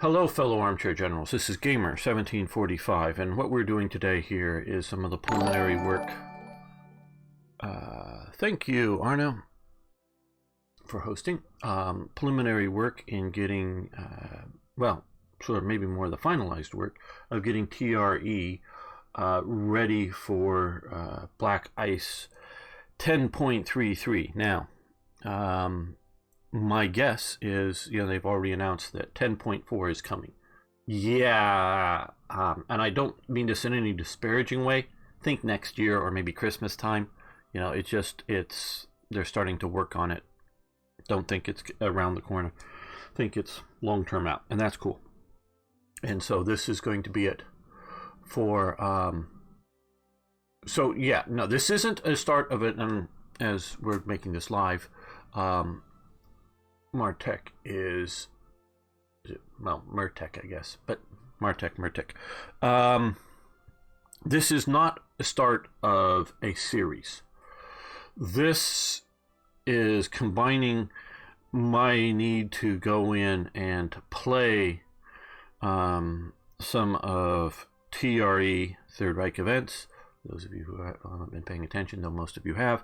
Hello, fellow armchair generals. This is Gamer 1745, and what we're doing today here is some of the preliminary work. Thank you, Arno, for hosting. Preliminary work in getting, well, sort of maybe more of the finalized work of getting TRE ready for Black Ice 10.33. Now, my guess is, they've already announced that 10.4 is coming. Yeah, and I don't mean this in any disparaging way. Think next year or maybe Christmas time. They're starting to work on it. Don't think it's around the corner. Think it's long term out, and that's cool. And so this is going to be it for. So yeah, no, this isn't a start of it. And as we're making this live, Martech is, well, Mertech, I guess, but Mertech. This is not a start of a series. This is combining my need to go in and play some of TRE, Third Reich Events. Those of you who haven't been paying attention, though most of you have,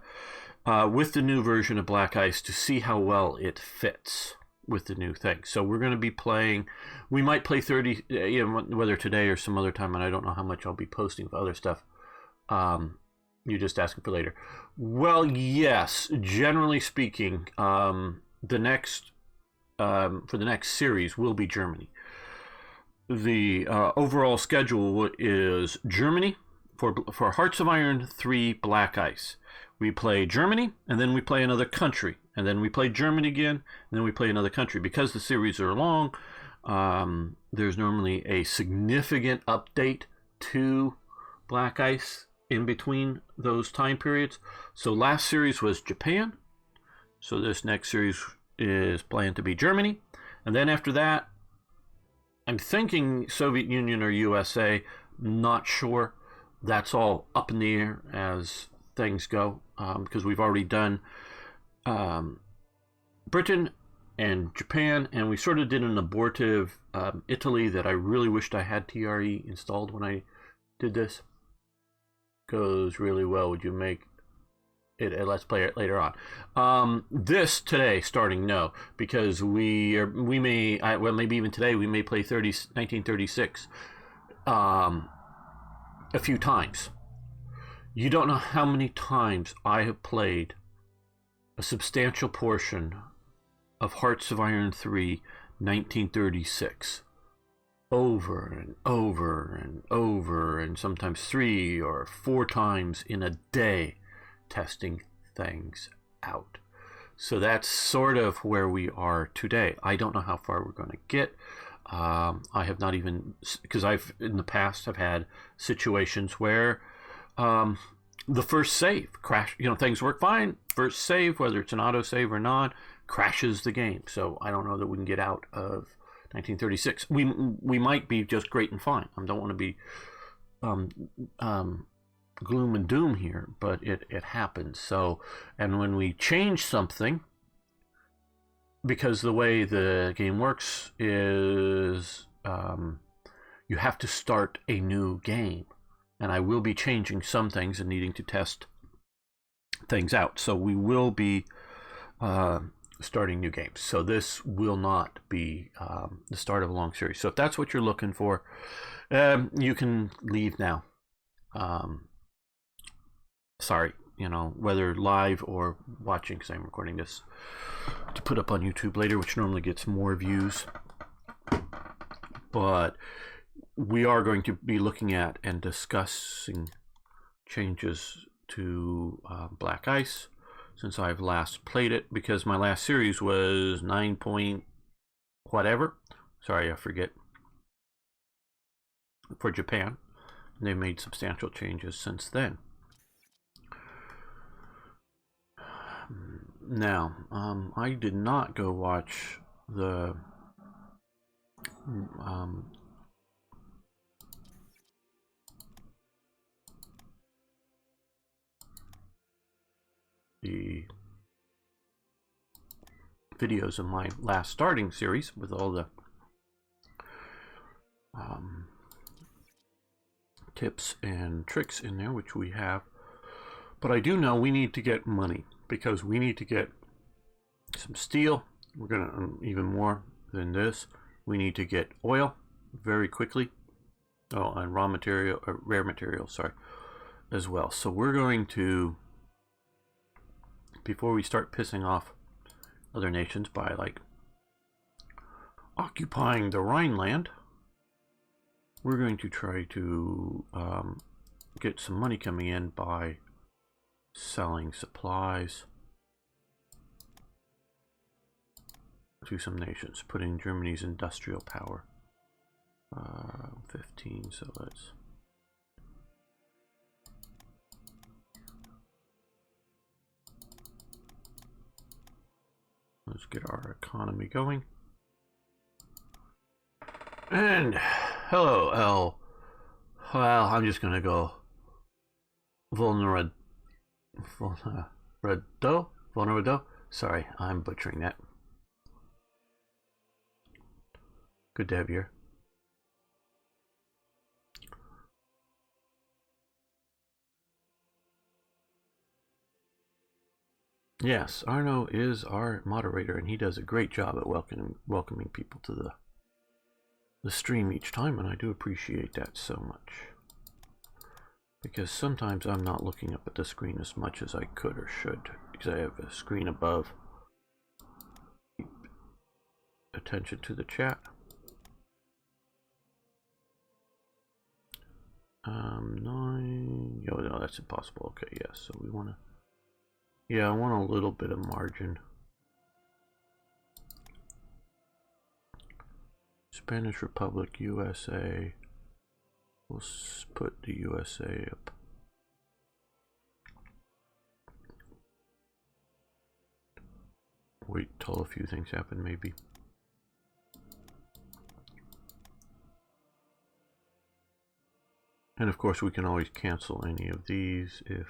with the new version of Black Ice to see how well it fits with the new thing. So we're going to be playing, we might play 30, whether today or some other time, and I don't know how much I'll be posting of other stuff. You're just asking for later. Well, yes, generally speaking, for the next series will be Germany. The overall schedule is Germany. For Hearts of Iron 3 Black Ice, we play Germany, and then we play another country, and then we play Germany again, and then we play another country. Because the series are long, there's normally a significant update to Black Ice in between those time periods. So last series was Japan, so this next series is planned to be Germany, and then after that, I'm thinking Soviet Union or USA, not sure. That's all up in the air as things go, because we've already done Britain and Japan, and we sort of did an abortive Italy that I really wished I had TRE installed when I did this. Goes really well. Would you make it? Let's play it later on. This today, starting no, because we may, well, maybe even today we may play 1936. A few times. You don't know how many times I have played a substantial portion of Hearts of Iron 3 1936 over and over and over, and sometimes 3 or 4 times in a day, testing things out. So that's sort of where we are today. I don't know how far we're going to get. I have not even, because I've in the past have had situations where the first save crash, things work fine. First save, whether it's an auto save or not, crashes the game. So I don't know that we can get out of 1936. We might be just great and fine. I don't want to be gloom and doom here, but it happens. So, and when we change something, because the way the game works is you have to start a new game, and I will be changing some things and needing to test things out. So we will be starting new games. So this will not be the start of a long series. So if that's what you're looking for, you can leave now. Sorry, whether live or watching, because I'm recording this to put up on YouTube later, which normally gets more views. But we are going to be looking at and discussing changes to Black Ice since I've last played it, because my last series was 9 point whatever. Sorry, I forget. For Japan. They made substantial changes since then. Now, I did not go watch the videos of my last starting series with all the tips and tricks in there, which we have. But I do know we need to get money, because we need to get some steel. We're going to, even more than this, we need to get oil very quickly. Oh, and raw material, rare material, sorry, as well. So we're going to, before we start pissing off other nations by like occupying the Rhineland, we're going to try to get some money coming in by selling supplies to some nations, putting Germany's industrial power 15. So let's get our economy going. And hello, L. Well, I'm just gonna go vulnerado. Sorry, I'm butchering that. Good to have you here. Yes, Arno is our moderator, and he does a great job at welcoming people to the stream each time, and I do appreciate that so much. Because sometimes I'm not looking up at the screen as much as I could or should, because I have a screen above. Keep attention to the chat. 9. Oh, no, that's impossible. Okay, yes. So we want to. Yeah, I want a little bit of margin. Spanish Republic, USA. We'll put the USA up. Wait till a few things happen, maybe. And of course, we can always cancel any of these if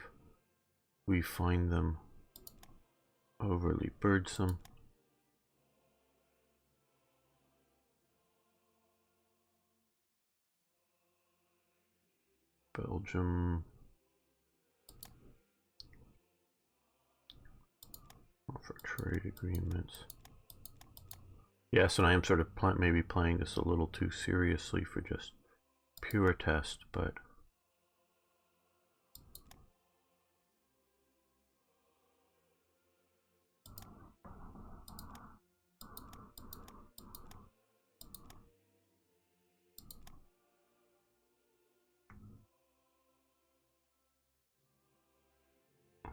we find them overly burdensome. Belgium. For trade agreements. Yes, and I am sort of maybe playing this a little too seriously for just pure test, but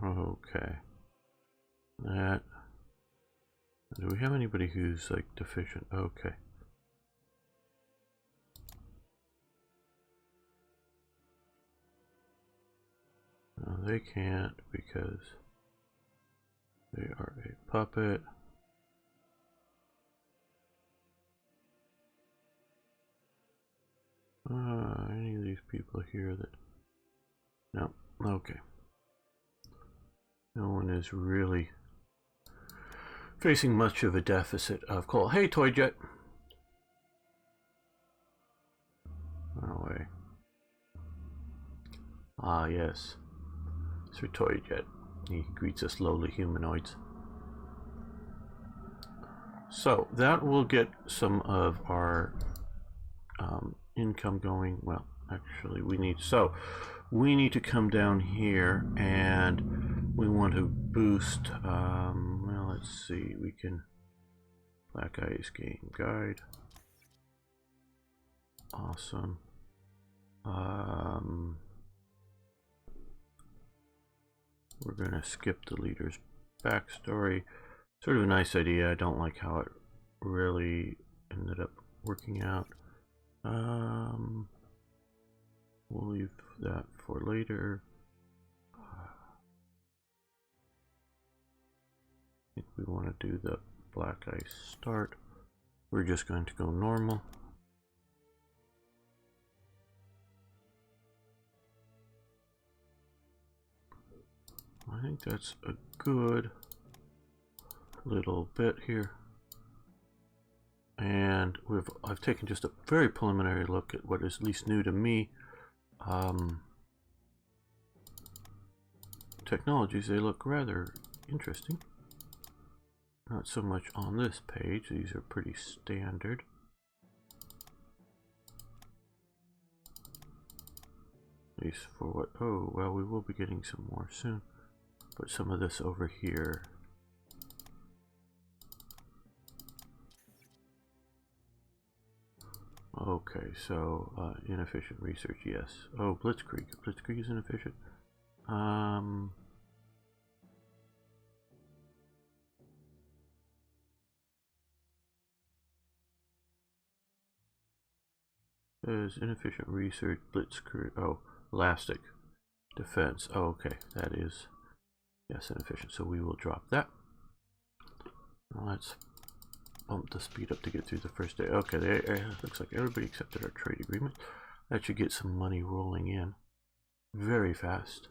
okay. That. Do we have anybody who's like deficient? Okay. No, they can't because they are a puppet. Any of these people here that... No. Okay. No one is really facing much of a deficit of coal. Hey, Toy Jet. Run away. Ah, yes. Sir Toy Jet. He greets us lowly humanoids. So that will get some of our income going. Well, actually, we need to come down here, and we want to boost. Well, let's see. We can Black Ice game guide. Awesome. We're gonna skip the leader's backstory. Sort of a nice idea. I don't like how it really ended up working out. We'll leave that for later. I think we want to do the Black Ice start. We're just going to go normal. I think that's a good little bit here. And I've taken just a very preliminary look at what is at least new to me. Technologies, they look rather interesting. Not so much on this page, these are pretty standard. At least for what, oh, well, we will be getting some more soon. Put some of this over here. Okay, so inefficient research, yes. Oh, Blitzkrieg. Blitzkrieg is inefficient. There's inefficient research, Blitzkrieg. Oh, elastic defense. Oh, okay, that is, yes, inefficient. So we will drop that. Now let's bump the speed up to get through the first day. Okay, there looks like everybody accepted our trade agreement. That should get some money rolling in very fast.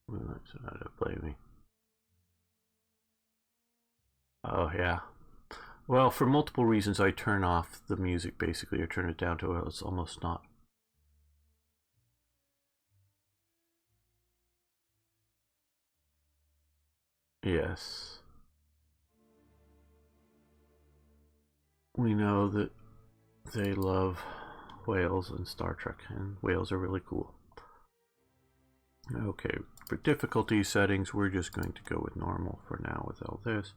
Well, that's not to blame me. Oh yeah. Well, for multiple reasons, I turn off the music basically, or turn it down to where it's almost not. Yes. We know that they love whales and Star Trek, and whales are really cool. Okay, for difficulty settings, we're just going to go with normal for now with all this.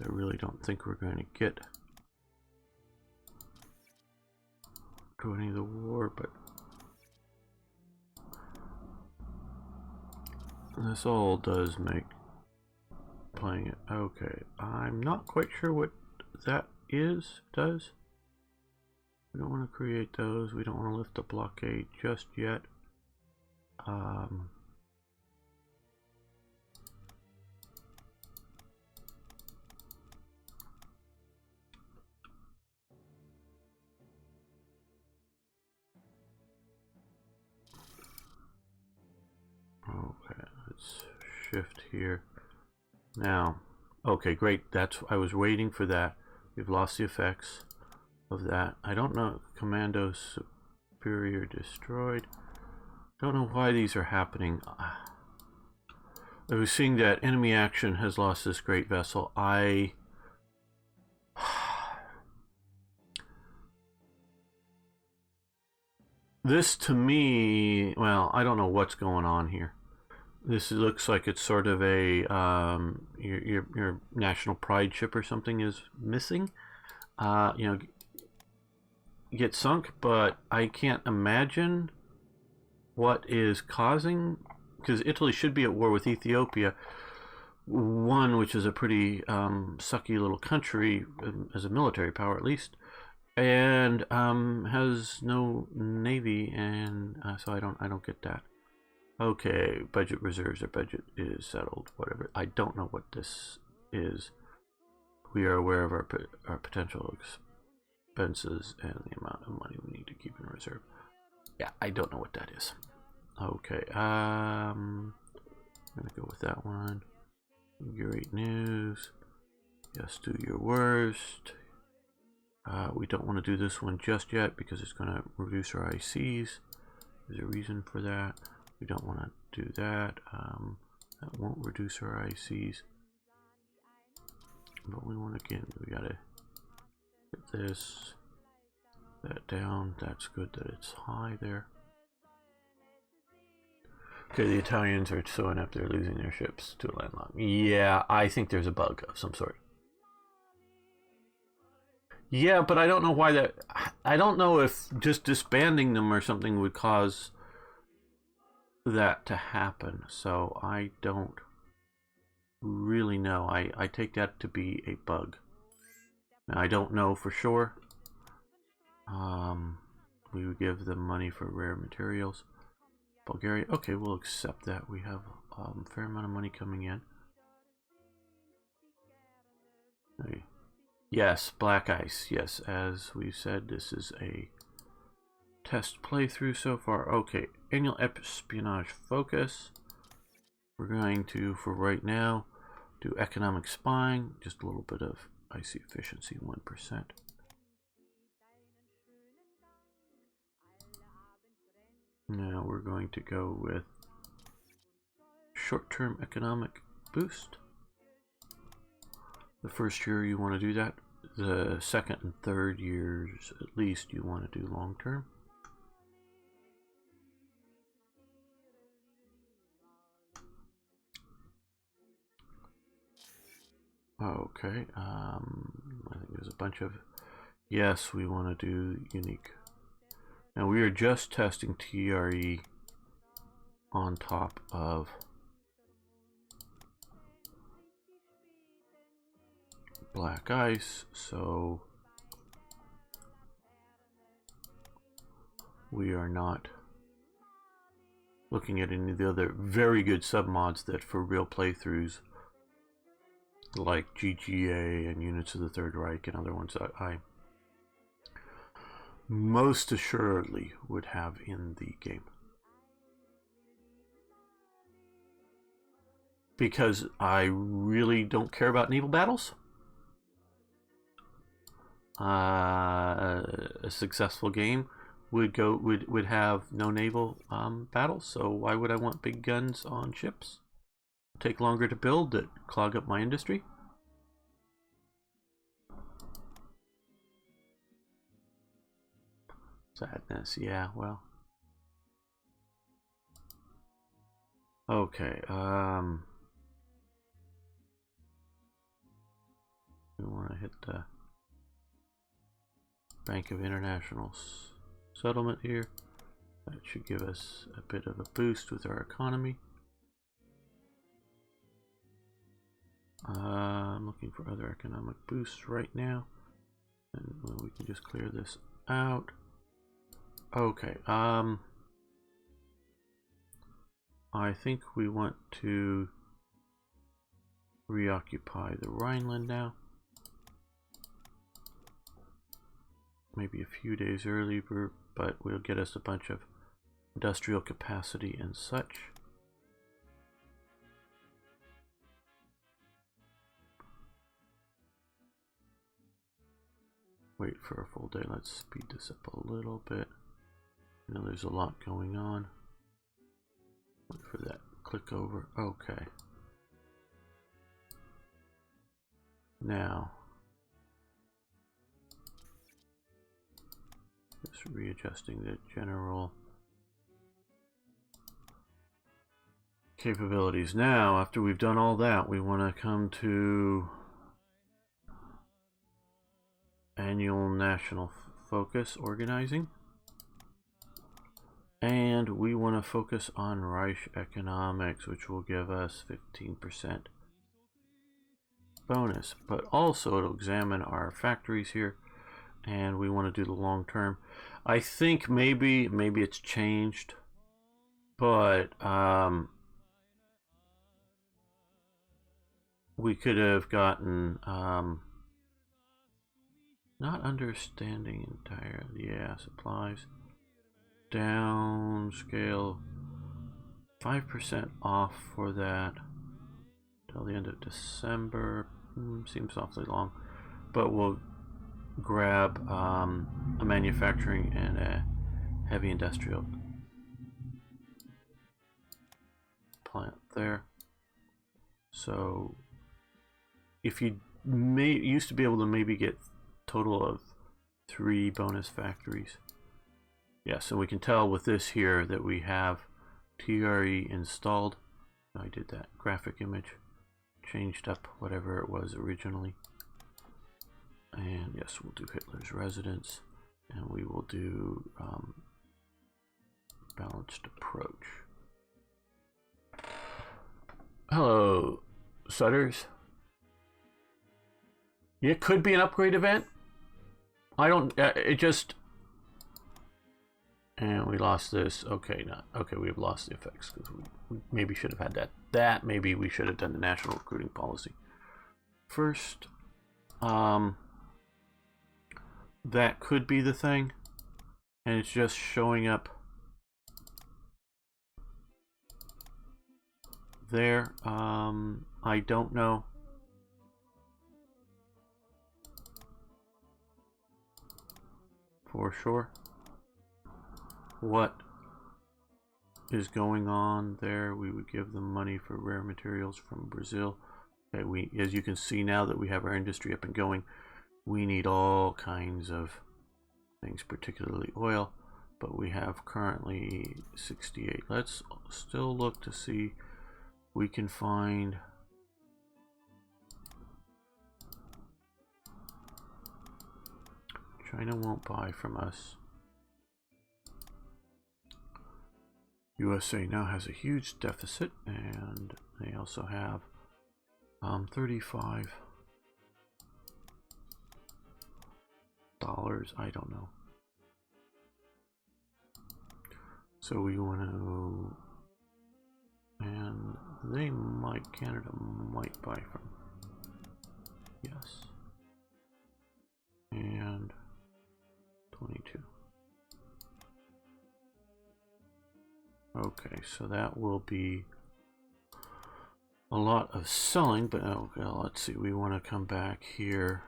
I really don't think we're going to get to any of the war, but this all does make playing it. Okay, I'm not quite sure what that does. We don't want to create those. We don't want to lift the blockade just yet. Okay, let's shift here. Now, okay, great. That's, I was waiting for that. We've lost the effects of that. I don't know. Commando superior destroyed. Don't know why these are happening. I was seeing that enemy action has lost this great vessel. This to me, well, I don't know what's going on here. This looks like it's sort of a your national pride ship or something is missing. You know, get sunk, but I can't imagine what is causing, because Italy should be at war with Ethiopia, one which is a pretty sucky little country as a military power at least, and has no navy, and so I don't get that. Okay, budget reserves, our budget is settled, whatever. I don't know what this is. We are aware of our potential expenses and the amount of money we need to keep in reserve. Yeah, I don't know what that is. Okay, I'm gonna go with that one. Great news. Yes, do your worst. We don't want to do this one just yet because it's going to reduce our ICs. There's a reason for that. We don't want to do that. That won't reduce our ICs. But we want to get, we gotta get this, that down. That's good that it's high there. Okay, the Italians are so inept they're losing their ships to a landlocked. Yeah, I think there's a bug of some sort. Yeah, but I don't know why that. I don't know if just disbanding them or something would cause that to happen. So I don't really know. I take that to be a bug. Now, I don't know for sure. We would give them money for rare materials. Bulgaria. Okay, we'll accept that. We have a fair amount of money coming in. Okay. Yes, Black Ice. Yes, as we said, this is a test playthrough so far. Okay, annual espionage focus. We're going to, for right now, Do economic spying, just a little bit of icy efficiency, 1%. Now we're going to go with short-term economic boost. The first year you want to do that. The second and third years at least you want to do long-term. Okay, I think there's a bunch of, yes, we want to do unique. Now we are just testing TRE on top of black ice, so we are not looking at any of the other very good submods that for real playthroughs like GGA and Units of the Third Reich and other ones that I most assuredly would have in the game. Because I really don't care about naval battles. A successful game would have no naval battles, so why would I want big guns on ships? Take longer to build, that clog up my industry. Sadness, yeah, well. Okay, we want to hit the Bank of International Settlement here. That should give us a bit of a boost with our economy. I'm looking for other economic boosts right now, and we can just clear this out. Okay, I think we want to reoccupy the Rhineland now. Maybe a few days earlier, but will get us a bunch of industrial capacity and such. Wait for a full day. Let's speed this up a little bit. You know, there's a lot going on. Wait for that. Click over. Okay. Now, just readjusting the general capabilities. Now, after we've done all that, we want to come to annual national focus organizing. And we want to focus on Reich economics, which will give us 15% bonus. But also it'll examine our factories here, and we want to do the long term. I think maybe it's changed, but we could have gotten not understanding entire, yeah, supplies. Downscale 5% off for that till the end of December. Seems awfully long, but we'll grab a manufacturing and a heavy industrial plant there. So if you used to be able to maybe get total of 3 bonus factories. Yeah, so we can tell with this here that we have TRE installed. I did that graphic image, changed up whatever it was originally. And yes, we'll do Hitler's residence, and we will do balanced approach. Hello, Sutters. It could be an upgrade event. I don't, it just, and we lost this. Okay, not okay. We've lost the effects because we maybe should have had that. Maybe we should have done the national recruiting policy first. That could be the thing, and it's just showing up there. I don't know. foreshore. What is going on there? We would give them money for rare materials from Brazil. Okay, as you can see now that we have our industry up and going, we need all kinds of things, particularly oil, but we have currently 68. Let's still look to see if we can find China won't buy from us. USA now has a huge deficit, and they also have 35 dollars. I don't know. So we want to, and they might, Canada might buy from, yes, and 22. Okay, so that will be a lot of selling, but okay, let's see, we want to come back here,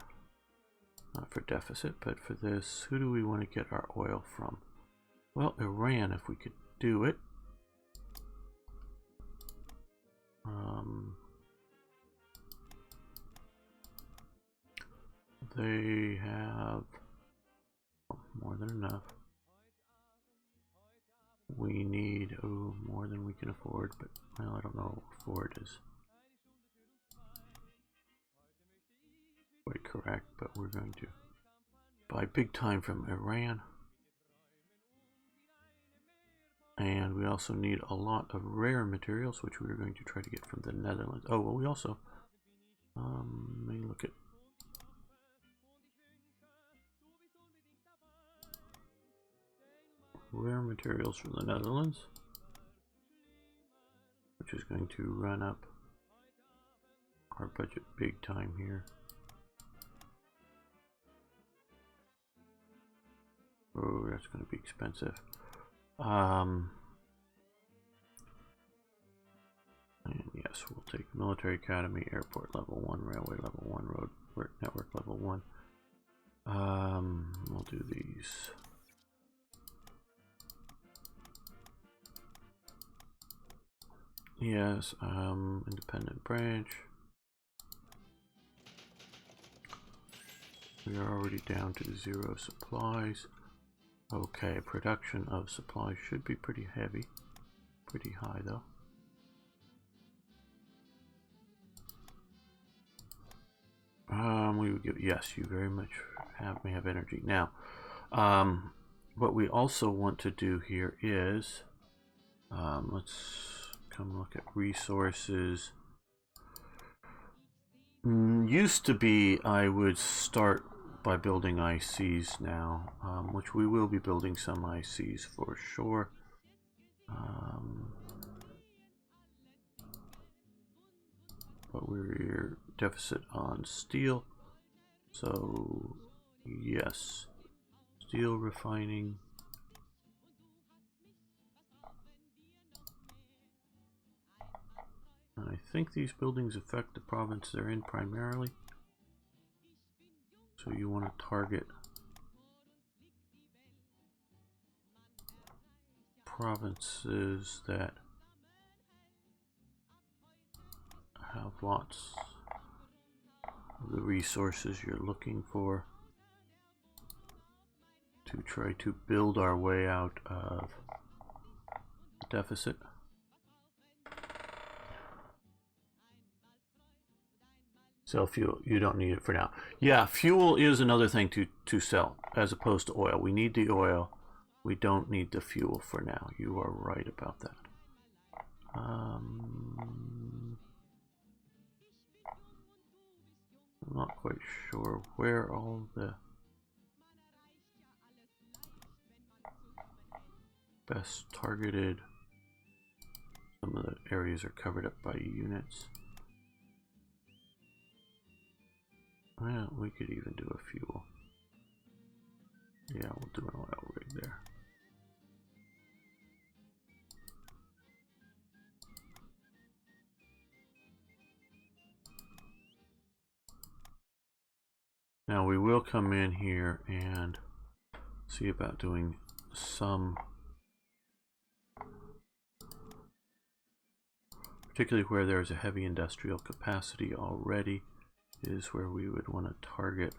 not for deficit, but for this. Who do we want to get our oil from? Well, Iran, if we could do it. They have more than enough. We need, oh, more than we can afford, but well, I don't know what afford is quite correct, but we're going to buy big time from Iran. And we also need a lot of rare materials, which we're going to try to get from the Netherlands. Oh, well, we also, let me look at, rare materials from the Netherlands, which is going to run up our budget big time here. Oh, that's going to be expensive. And yes, we'll take military academy, airport level 1, railway level 1, road network level 1. We'll do these. Yes, independent branch. We are already down to 0 supplies. Okay, production of supplies should be pretty heavy. Pretty high though. We would give, yes, you very much may have energy. Now, what we also want to do here is, let's come look at resources. Used to be I would start by building ICs now, which we will be building some ICs for sure. But we're deficit on steel, so yes, steel refining. And I think these buildings affect the province they're in primarily. So you want to target provinces that have lots of the resources you're looking for to try to build our way out of the deficit. Sell fuel, you don't need it for now. Yeah, fuel is another thing to sell as opposed to oil. We need the oil, we don't need the fuel for now. You are right about that. I'm not quite sure where all the best targeted, some of the areas are covered up by units. Well, we could even do a fuel. Yeah, we'll do an oil rig there. Now we will come in here and see about doing some, particularly where there's a heavy industrial capacity already, is where we would want to target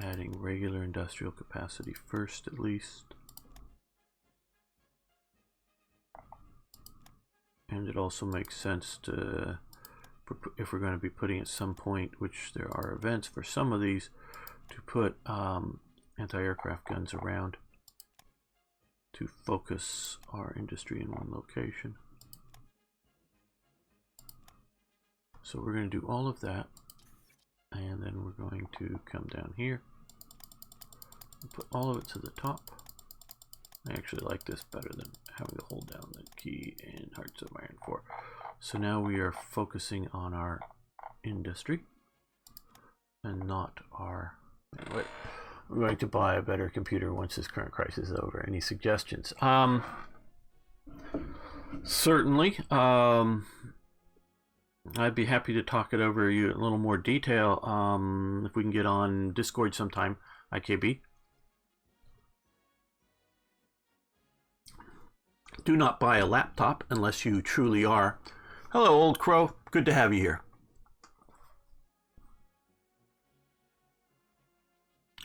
adding regular industrial capacity first, at least. And it also makes sense to, if we're going to be putting at some point, which there are events for some of these, to put anti-aircraft guns around to focus our industry in one location. So we're going to do all of that, and then we're going to come down here and put all of it to the top. I actually like this better than having to hold down the key in Hearts of Iron 4. So now we are focusing on our industry and not our... Wait, we're going to buy a better computer once this current crisis is over. Any suggestions? Certainly. I'd be happy to talk it over you in a little more detail if we can get on Discord sometime, IKB. Do not buy a laptop unless you truly are. Hello, Old Crow. Good to have you here.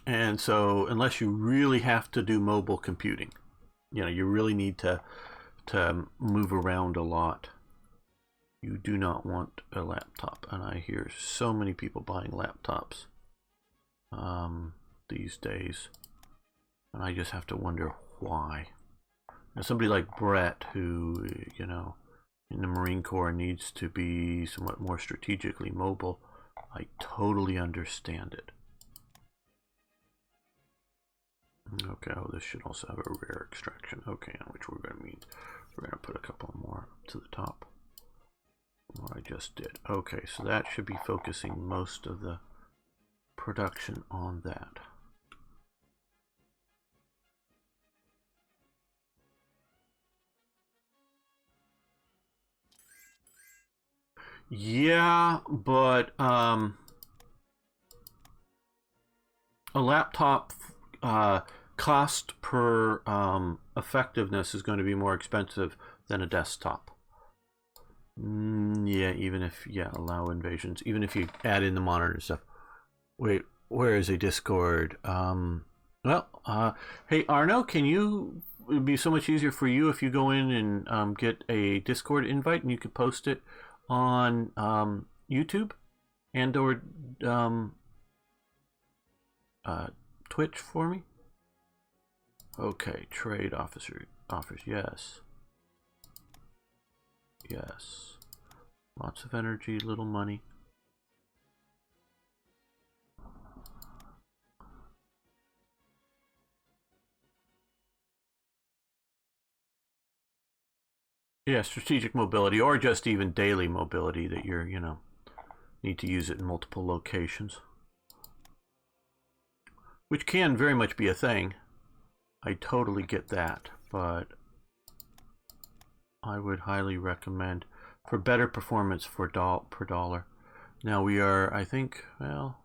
And so, unless you really have to do mobile computing, you know, you really need to move around a lot, you do not want a laptop. And I hear so many people buying laptops these days, and I just have to wonder why. Now, somebody like Brett, who, you know, in the Marine Corps needs to be somewhat more strategically mobile, I totally understand it. Okay, oh, this should also have a rare extraction. Okay, which we're going to mean we're going to put a couple more to the top. What I just did. Okay, so that should be focusing most of the production on that. Yeah, but a laptop cost per effectiveness is going to be more expensive than a desktop. Yeah, even if, allow invasions, even if you add in the monitor and stuff. Wait, where is a Discord? Hey Arno, can you, it'd be so much easier for you if you go in and get a Discord invite and you could post it on YouTube and or Twitch for me. Okay, trade officer offers, yes. Yes. Lots of energy, little money. Yeah, strategic mobility, or just even daily mobility that you're, you know, need to use it in multiple locations. Which can very much be a thing. I totally get that, but I would highly recommend for better performance for per dollar. Now we are, I think, well,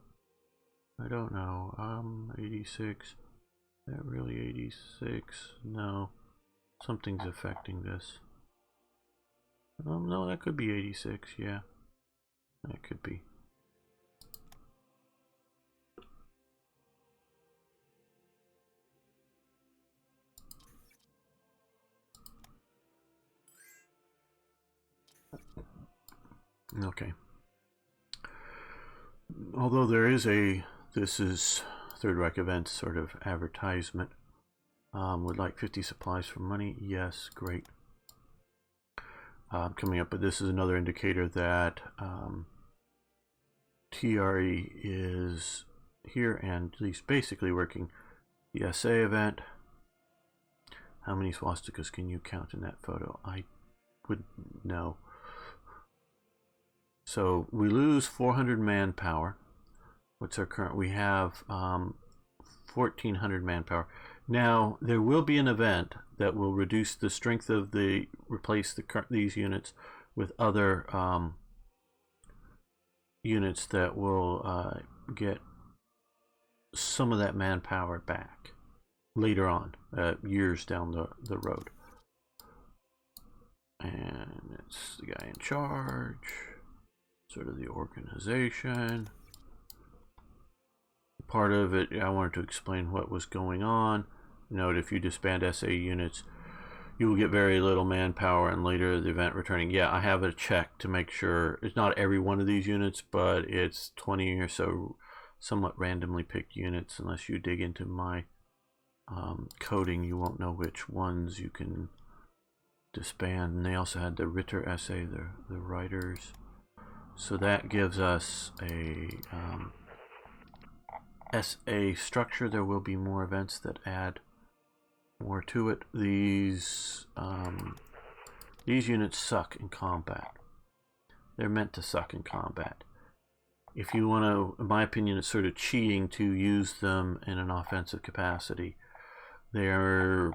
I don't know, 86, is that really 86? No, something's affecting this. No, that could be 86, yeah, that could be. Okay. Although there is this is Third Reich Events sort of advertisement. Would like 50 supplies for money. Yes, great. Coming up, but this is another indicator that TRE is here and at least basically working the SA event. How many swastikas can you count in that photo? I wouldn't know. So we lose 400 manpower. What's our current? We have 1,400 manpower. Now there will be an event that will reduce the strength of replace these units with other units that will get some of that manpower back. later on, years down the road. And it's the guy in charge, sort of the organization. Part of it, I wanted to explain what was going on. Note, if you disband SA units, you will get very little manpower and later the event returning. Yeah, I have a check to make sure. It's not every one of these units, but it's 20 or so somewhat randomly picked units. Unless you dig into my coding, you won't know which ones you can disband. And they also had the Ritter SA, the writers. So that gives us a SA structure. There will be more events that add more to it. These units suck in combat. They're meant to suck in combat. If you want to, in my opinion, it's sort of cheating to use them in an offensive capacity. They're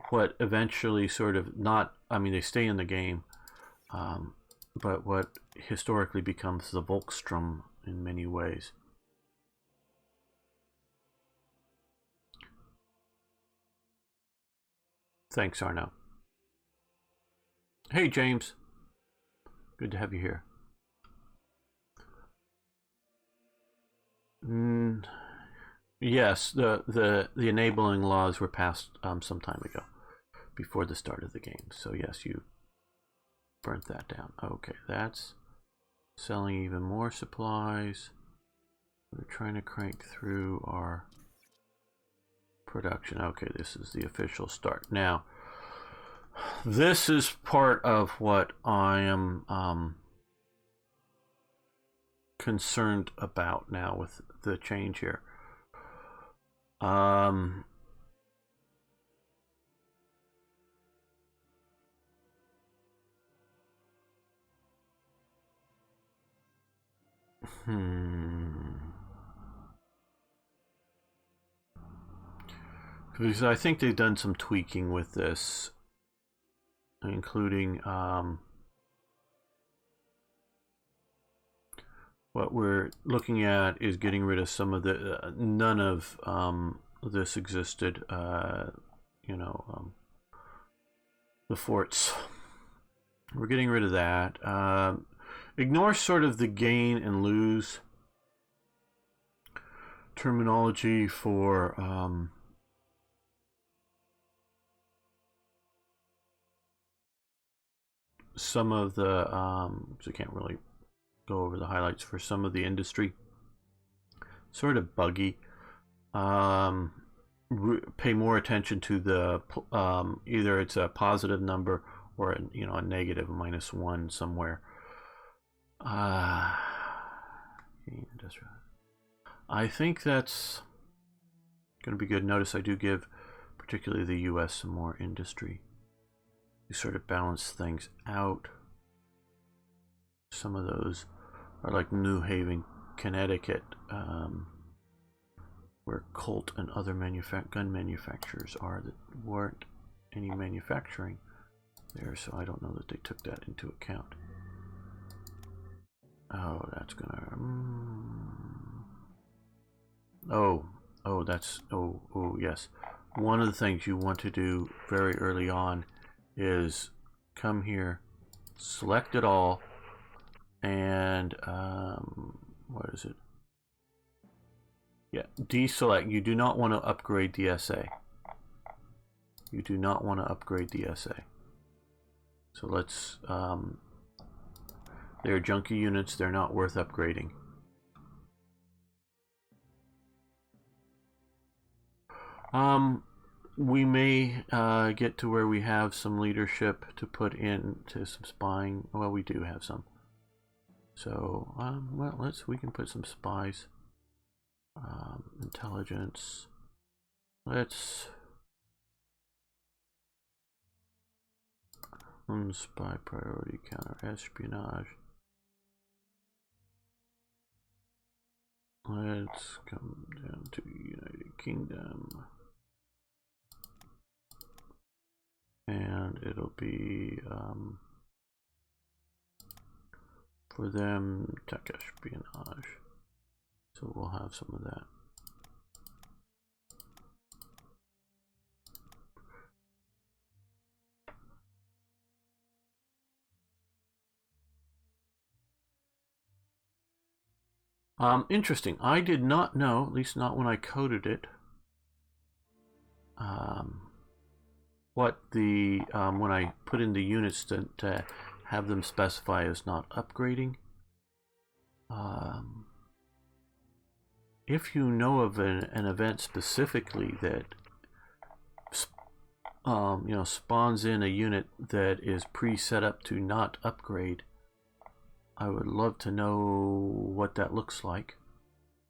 what eventually sort of not, I mean, they stay in the game, but what historically becomes the Volkssturm in many ways. Thanks, Arno. Hey, James. Good to have you here. Yes, the enabling laws were passed some time ago, before the start of the game. So yes, you burnt that down. Okay, that's selling even more supplies. We're trying to crank through our production. Okay, this is the official start. Now, this is part of what I am concerned about now with the change here. Because I think they've done some tweaking with this, including what we're looking at is getting rid of some of the none of this existed, you know, the forts. We're getting rid of that. Ignore sort of the gain and lose terminology for some of the so I can't really go over the highlights for some of the industry. Sort of buggy. Pay more attention to the either it's a positive number or a, you know, a negative, -1 somewhere. I think that's going to be good. Notice I do give particularly the US some more industry. You sort of balance things out. Some of those are like New Haven, Connecticut, where Colt and other gun manufacturers are that weren't any manufacturing there, so I don't know that they took that into account. Oh, that's gonna oh yes. One of the things you want to do very early on is come here, select it all, and what is it? Yeah, deselect. You do not want to upgrade DSA. You do not want to upgrade DSA. So let's they're junky units, they're not worth upgrading. We may get to where we have some leadership to put into some spying. Well, we do have some. So, well, we can put some spies. Intelligence. Let's spy priority, counter espionage. Let's come down to United Kingdom. And it'll be for them tech espionage. So we'll have some of that. Interesting. I did not know, at least not when I coded it, what the, when I put in the units to have them specify as not upgrading. If you know of an event specifically that you know, spawns in a unit that is pre-set up to not upgrade, I would love to know what that looks like.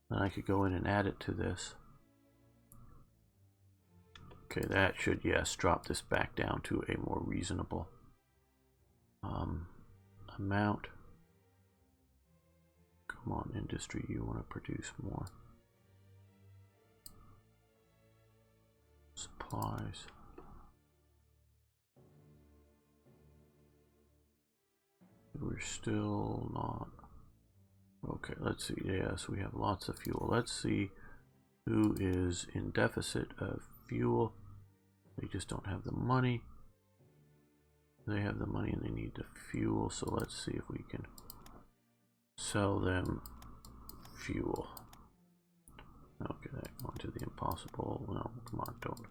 Then I could go in and add it to this. Okay, that should, yes, drop this back down to a more reasonable amount. Come on, industry, you want to produce more. Supplies. We're still not. Okay, let's see. Yes, we have lots of fuel. Let's see who is in deficit of fuel. They just don't have the money. They have the money and they need the fuel, so let's see if we can sell them fuel. Okay, that going to the impossible. No, come on, don't.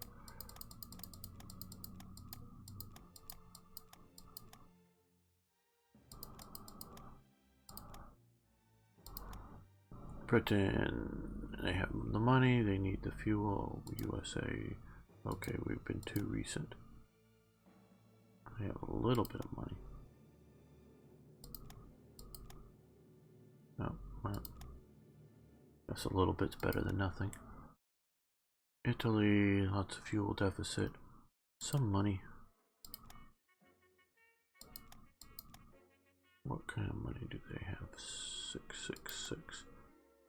Britain, they have the money, they need the fuel. USA, okay, we've been too recent. They have a little bit of money. No, well, that's a little bit's better than nothing. Italy, lots of fuel deficit. Some money. What kind of money do they have? 666.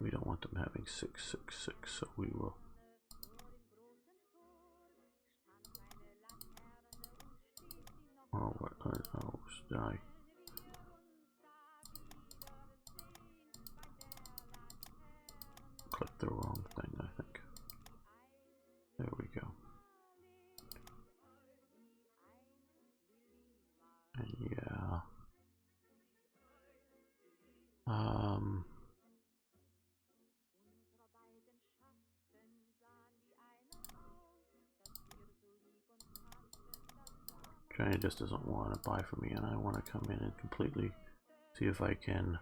We don't want them having 666, so we will. Oh, what? Oh, die. Click the wrong thing, I think. There we go. And yeah. China just doesn't want to buy from me, and I want to come in and completely see if I can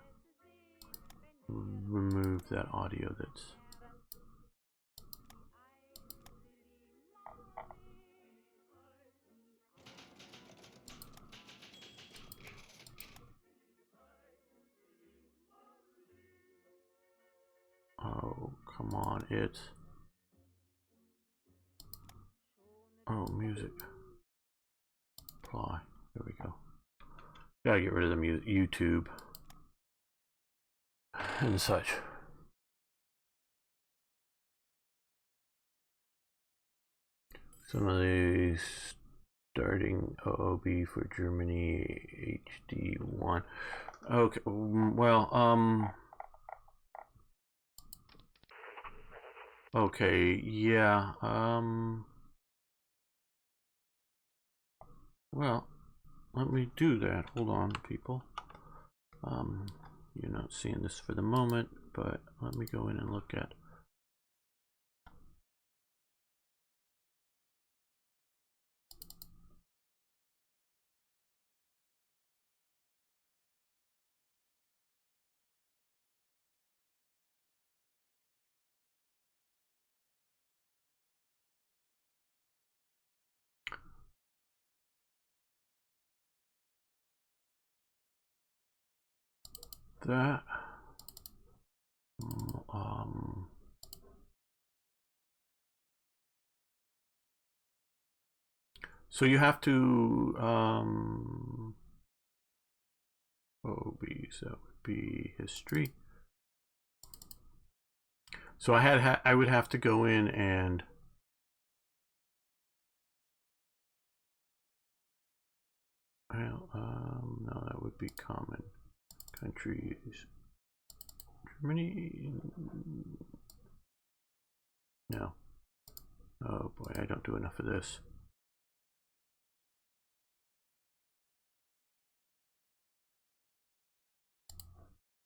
remove that audio that's oh, come on, it's oh, music. Apply. There we go. Gotta get rid of the YouTube and such. Some of these starting OOB for Germany HD1. Okay, well, okay, yeah, well, let me do that. Hold on, people. You're not seeing this for the moment, but let me go in and look at. That so you have to OB, so that would be history. So I would have to go in and well, no, that would be common countries. Germany, no. Oh boy, I don't do enough of this.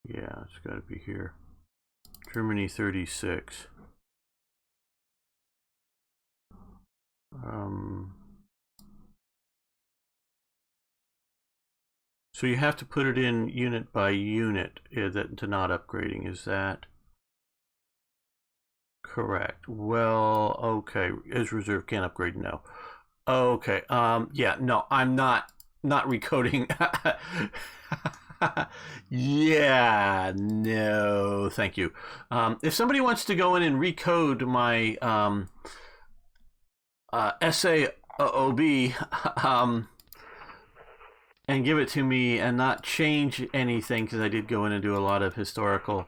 Yeah, it's got to be here. Germany 36. So you have to put it in unit by unit to not upgrading. Is that correct? Well, okay. Is reserve can't upgrade? No. Okay. Yeah. No, I'm not recoding. Yeah. No. Thank you. If somebody wants to go in and recode my SAOB and give it to me and not change anything, because I did go in and do a lot of historical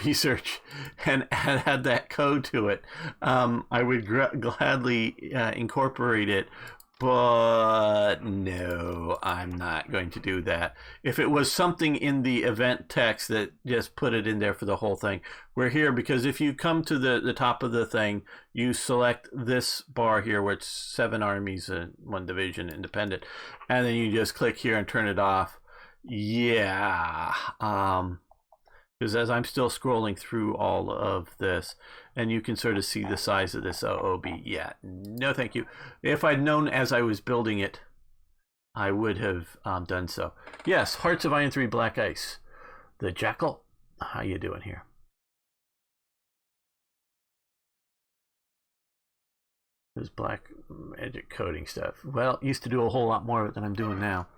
research and add that code to it, I would gladly incorporate it. But no, I'm not going to do that. If it was something in the event text, that just put it in there for the whole thing. We're here because if you come to the top of the thing, you select this bar here where it's 7 armies and 1 division independent, and then you just click here and turn it off. Yeah. Because as I'm still scrolling through all of this, and you can sort of see the size of this OOB. Yeah, no thank you. If I'd known as I was building it, I would have done so. Yes, Hearts of Iron 3 Black Ice. The Jackal, how you doing here? This black magic coding stuff. Well, used to do a whole lot more of it than I'm doing now.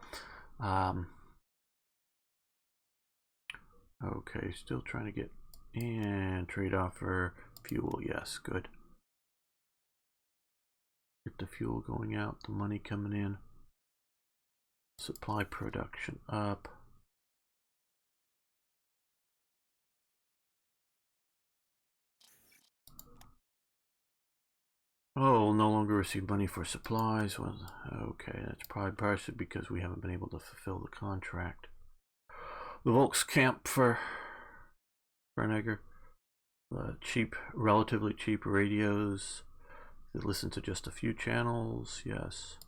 Okay, still trying to get and trade offer fuel. Yes, good. Get the fuel going out, the money coming in, supply production up. Oh, no longer receive money for supplies. Well, okay, that's probably partially because we haven't been able to fulfill the contract. The Volkskamp for Bernegger. Cheap, relatively cheap radios that listen to just a few channels. Yes.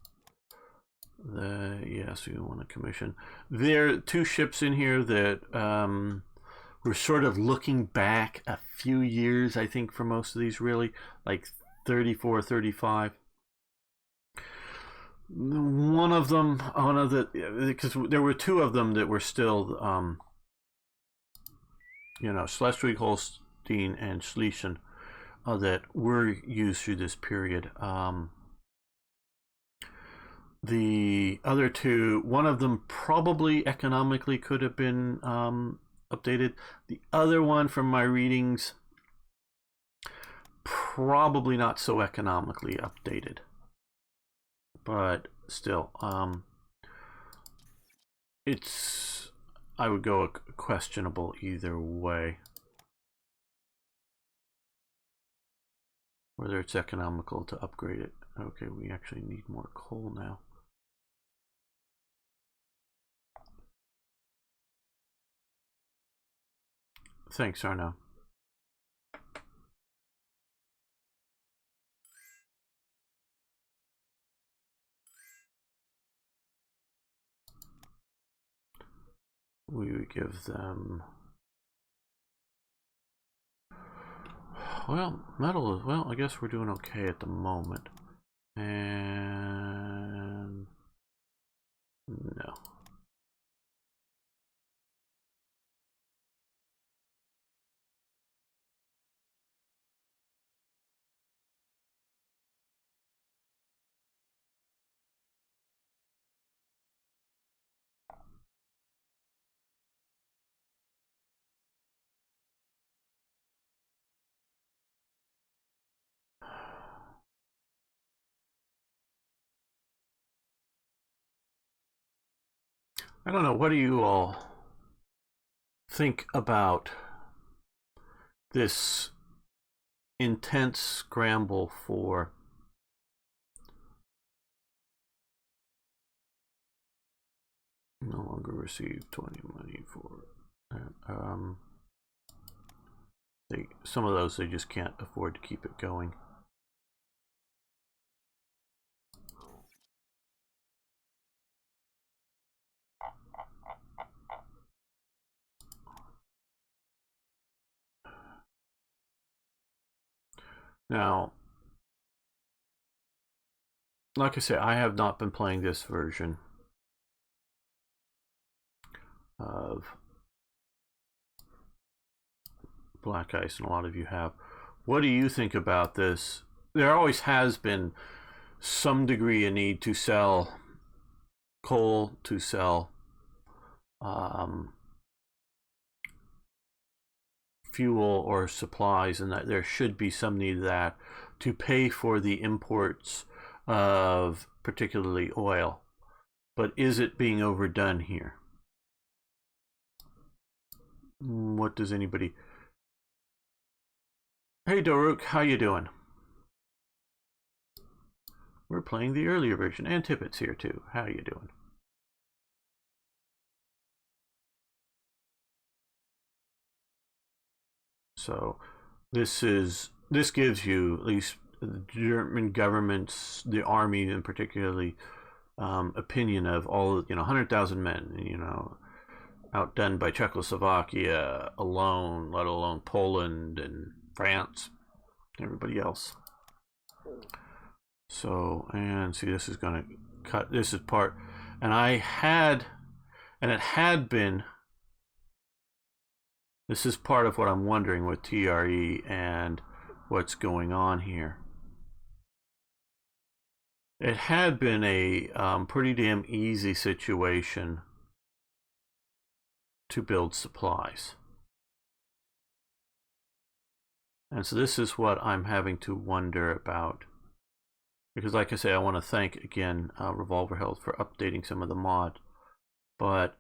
Yes, we want to commission. There are 2 ships in here that we're sort of looking back a few years, I think, for most of these, really, like 34, 35. One of them, because there were 2 of them that were still, Schleswig-Holstein and Schlesien, that were used through this period. The other 2, one of them probably economically could have been updated. The other one, from my readings, probably not so economically updated. But still, it's, I would go questionable either way, whether it's economical to upgrade it. Okay, we actually need more coal now. Thanks, Arno. We would give them, well, metal is, well, I guess we're doing okay at the moment. And no. I don't know, what do you all think about this intense scramble for no longer receive 20 money for some of those, they just can't afford to keep it going. Now, like I say, I have not been playing this version of Black Ice, and a lot of you have. What do you think about this? There always has been some degree of need to sell coal, to sell fuel or supplies, and that there should be some need of that to pay for the imports of particularly oil. But is it being overdone here? What does anybody... Hey Doruk, how you doing? We're playing the earlier version, and Tippett's here too. How you doing? So this gives you, at least the German government's, the army in particularly, opinion of all, 100,000 men, outdone by Czechoslovakia alone, let alone Poland and France, everybody else. So, and see, this is going to cut, this is part, and it had been, this is part of what I'm wondering with TRE and what's going on here. It had been a pretty damn easy situation to build supplies. And so this is what I'm having to wonder about. Because like I say, I want to thank, again, Revolver Health for updating some of the mod. But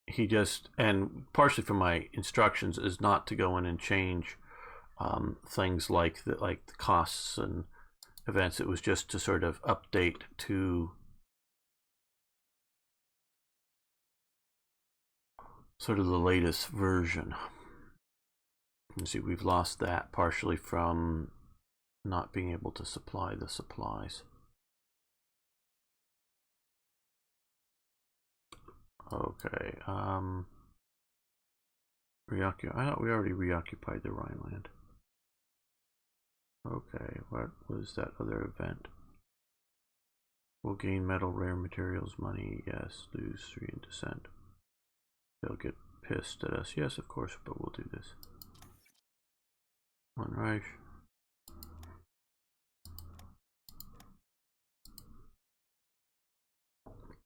he just, and partially for my instructions, is not to go in and change things like the costs and events. It was just to sort of update to sort of the latest version. You see, we've lost that partially from not being able to supply the supplies. Okay, I thought we already reoccupied the Rhineland. Okay, what was that other event? We'll gain metal, rare materials, money, yes. Lose 3 in descent. They'll get pissed at us. Yes, of course, but we'll do this. One Reich.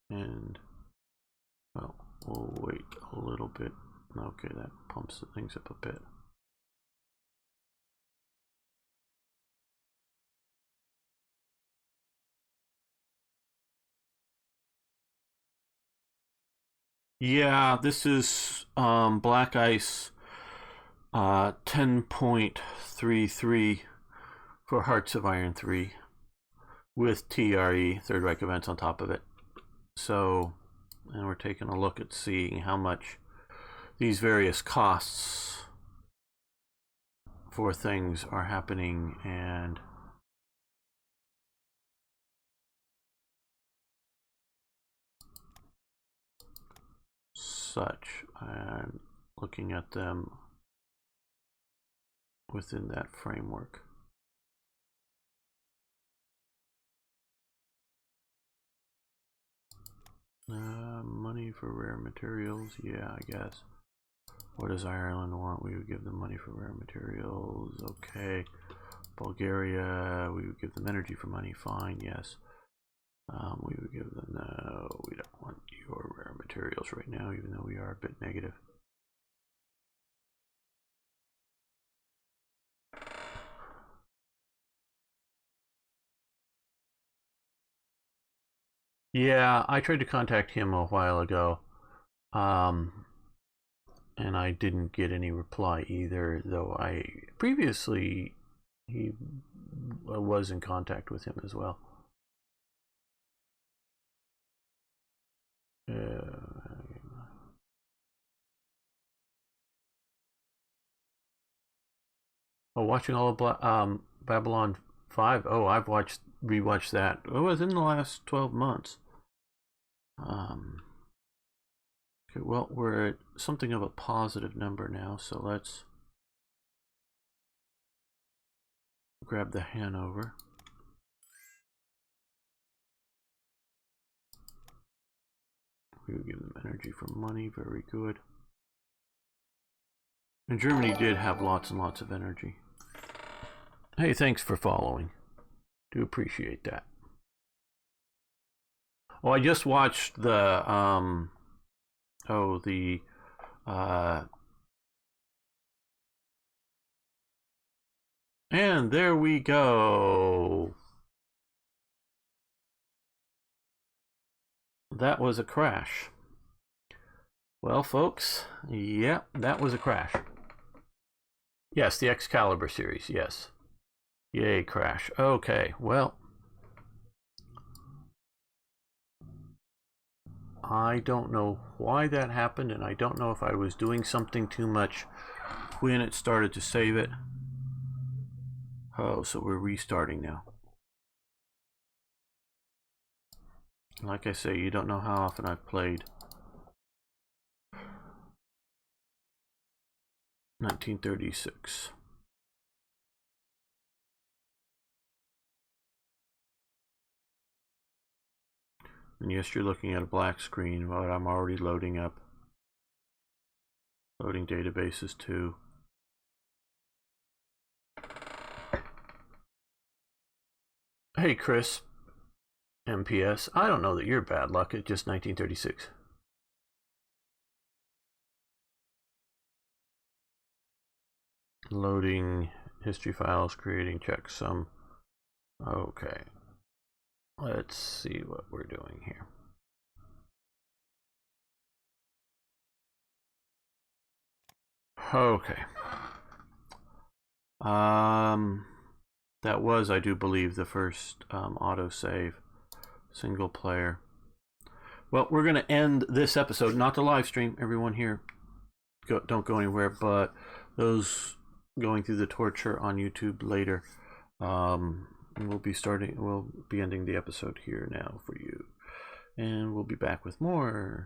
And, well, we'll wait a little bit. Okay, that pumps the things up a bit. Yeah, this is Black Ice 10.33 for Hearts of Iron 3 with TRE, Third Reich Events, on top of it. So, and we're taking a look at seeing how much these various costs for things are happening, and such, and looking at them within that framework. Money for rare materials, yeah, I guess. What does Ireland want? We would give them money for rare materials, okay. Bulgaria, we would give them energy for money, fine, yes. We would give them, no, we don't want your rare materials right now, even though we are a bit negative. Yeah, I tried to contact him a while ago, and I didn't get any reply either, though previously he was in contact with him as well. Oh, watching all of Babylon 5. Oh, I've rewatched that. It was in the last 12 months. Okay, well, we're at something of a positive number now, so let's grab the Hanover. We will give them energy for money. Very good. And Germany did have lots and lots of energy. Hey, thanks for following. Do appreciate that. Oh, I just watched the and there we go. That was a crash. Well, folks, yeah, that was a crash. Yes, the Excalibur series, yes. Yay, crash. Okay, well, I don't know why that happened, and I don't know if I was doing something too much when it started to save it. Oh, so we're restarting now. Like I say, you don't know how often I've played 1936. And yes, you're looking at a black screen, but I'm already loading up. Loading databases too. Hey, Chris. MPS. I don't know that you're bad luck. It's just 1936. Loading history files, creating checksum. Okay. Let's see what we're doing here. Okay. That was, I do believe, the first autosave single player. Well, we're going to end this episode, not the live stream. Everyone here, don't go anywhere, but those going through the torture on YouTube later. We'll be ending the episode here now for you. And we'll be back with more